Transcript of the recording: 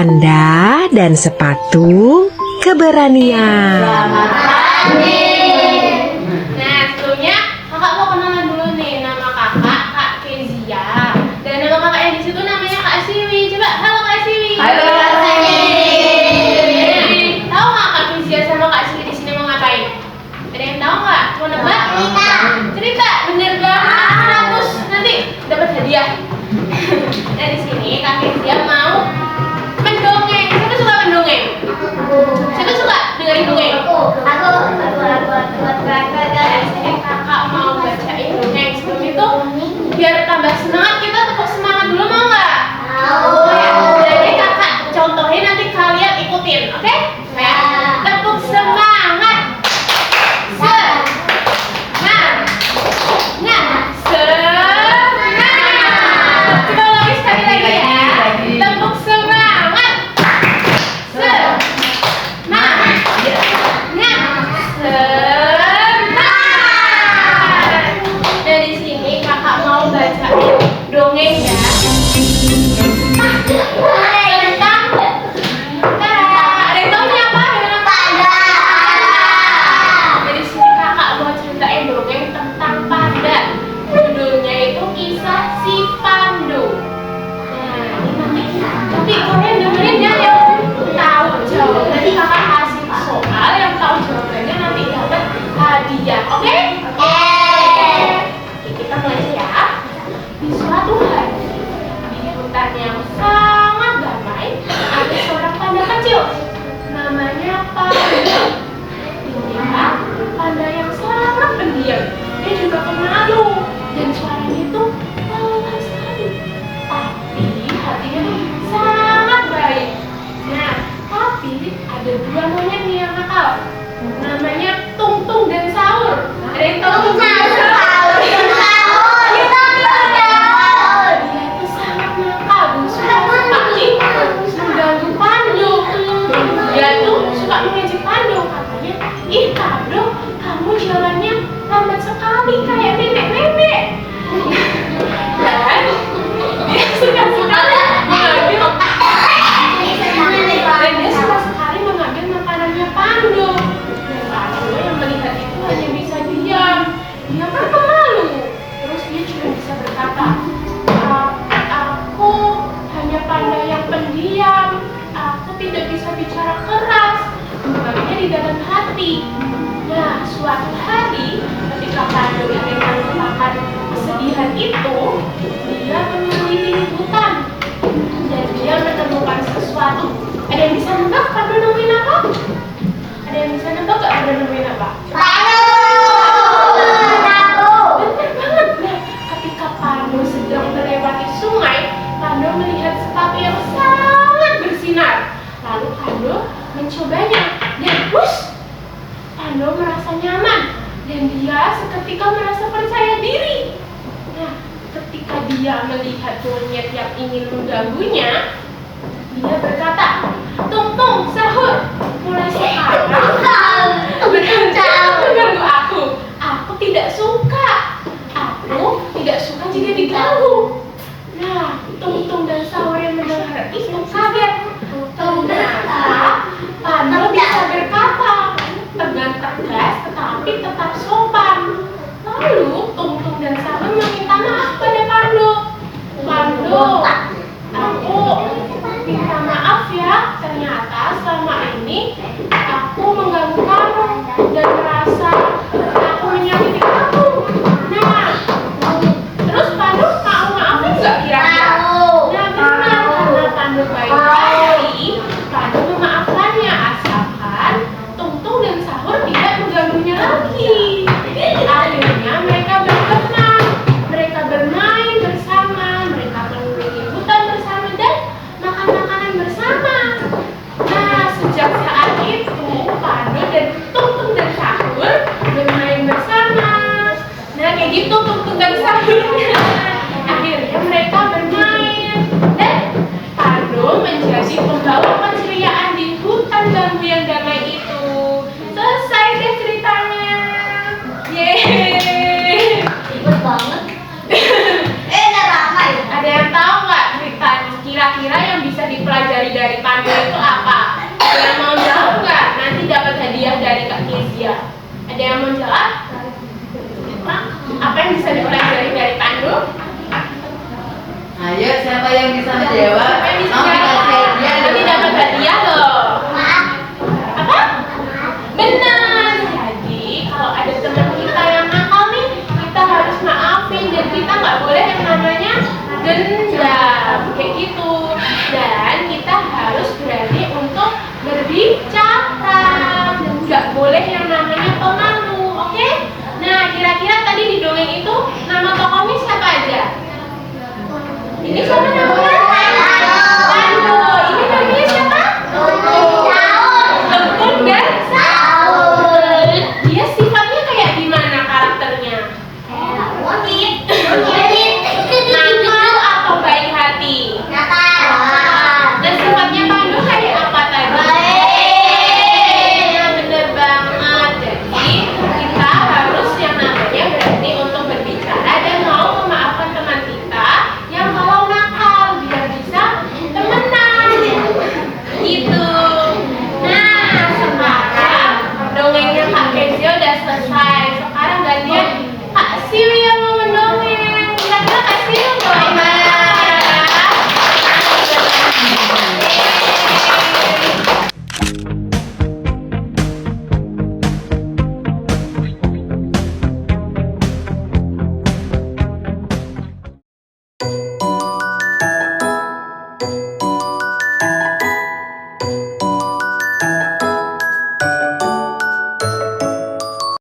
panda dan sepatu keberanian. Selamat pagi. Nah, sebelumnya kakak mau kenalan dulu nih. Nama kakak Kak Kezia. Dan nama kakak yang di situ namanya Kak Siwi. Coba, halo Kak Siwi. Halo Kak Siwi. Tahu nggak Kak Kezia sama Kak Siwi di sini mau ngapain? Ada yang tahu nggak? Mau nebak? Cerita. Bener banget. 100 nanti dapat hadiah. Nah, di sini Kak Kezia mau mendongeng. Siapa suka mendongeng? Siapa suka dengerin dongeng? Kakak mau bacain dongeng. Sebelum itu biar tambah semangat, kita tepuk semangat dulu, mau nggak? Ya, jadi kakak contohin, nanti kalian ikutin, oke? Ya, tepuk semangat. Coba lagi sekali lagi ya. Tepuk semangat. Dari sini kakak mau bacain dongeng ya. Ada yang tahu nih apa? Dari sini kakak mau ceritain dongeng tentang panda. Judulnya itu Kisah Si Pandu. Nah, ini nanti kalian dengerin ya, yang tahu jawab. Nanti kakak kasih soal, yang tahu jawabannya nanti dapat hadiah. Oke? Oke, kita mulai aja ya. Di suatu hari, di hutan yang sangat damai, ada seorang panda kecil. Namanya Pandu. Dia panda yang sangat pendiam. Dia juga pemalu dan suaranya itu pelan sekali. Tapi hatinya tuh sangat baik. Nah, tapi ada dua monyet nih yang nakal. Namanya Tung Tung dan Sahur. Ada yang tahu Tung Tung dan Sahur? Dia itu sangat nakal dan suka sekali mengganggu Pandu. Dia tuh suka mengejek Pandu. Katanya, ih Pandu, kamu jalannya lambat sekali kayak nenek-nenek. Dan dia suka sekali mengambil makanannya Pandu. Dan Pandu yang melihat itu hanya bisa diam. Dia kan pemalu. Terus dia cuma bisa berkata, aku hanya panda yang pendiam. Aku tidak bisa bicara keras. Bukannya di dalam hati. Nah, suatu hari ketika Pandu ingin melupakan kesedihan itu, dia meneliti hutan dan dia menemukan sesuatu. Ada yang bisa nebak Pandu nemuin apa? Ada yang bisa nebak gak Pandu nemuin apa? Bener banget. Nah, ketika Pandu sedang melewati sungai, Pandu melihat sepatu yang sangat bersinar. Lalu Pandu mencobanya dan push! Pandu merasa nyaman dan dia seketika merasa percaya diri. Nah, ketika dia melihat monyet yang ingin mengganggunya, dia berkata, Tung Tung, Sahur, mulai sekarang berhenti mengganggu aku. Aku tidak suka. Aku tidak suka jika diganggu. Nah, Tung Tung dan Sahur yang mendengar itu kaget. Ternyata Pandu bisa berkata dengan tegas tetapi tetap sopan. Lalu Tung Tung dan Sahur meminta maaf pada Pandu. Pandu, aku minta maaf ya, ternyata selama ini aku mengganggu kamu dan merasa aku menyakiti kamu. Nah, terus Pandu mau maafin nggak kira-kira? Nah, benar, karena Pandu baik-baik, Pandu memaafkannya asalkan Tung Tung dan Sahur tidak mengganggunya lagi. Akhirnya mereka berteman, mereka bermain bersama, mereka keliling hutan bersama dan makan makanan bersama. Nah, sejak saat itu Pandu dan Tung Tung dan Sahur Ada yang mau jawab? Apa yang bisa dipelajari dari Pandu? Ayo, siapa yang bisa menjawab? Siapa yang bisa Mau jawab? dikasih hadiah Nanti dapat hadiah loh. Apa? Benar. Jadi kalau ada teman kita yang nakal nih, kita harus maafin dan kita nggak boleh yang namanya dendam kayak gitu. Dan kita harus berani untuk berbicara.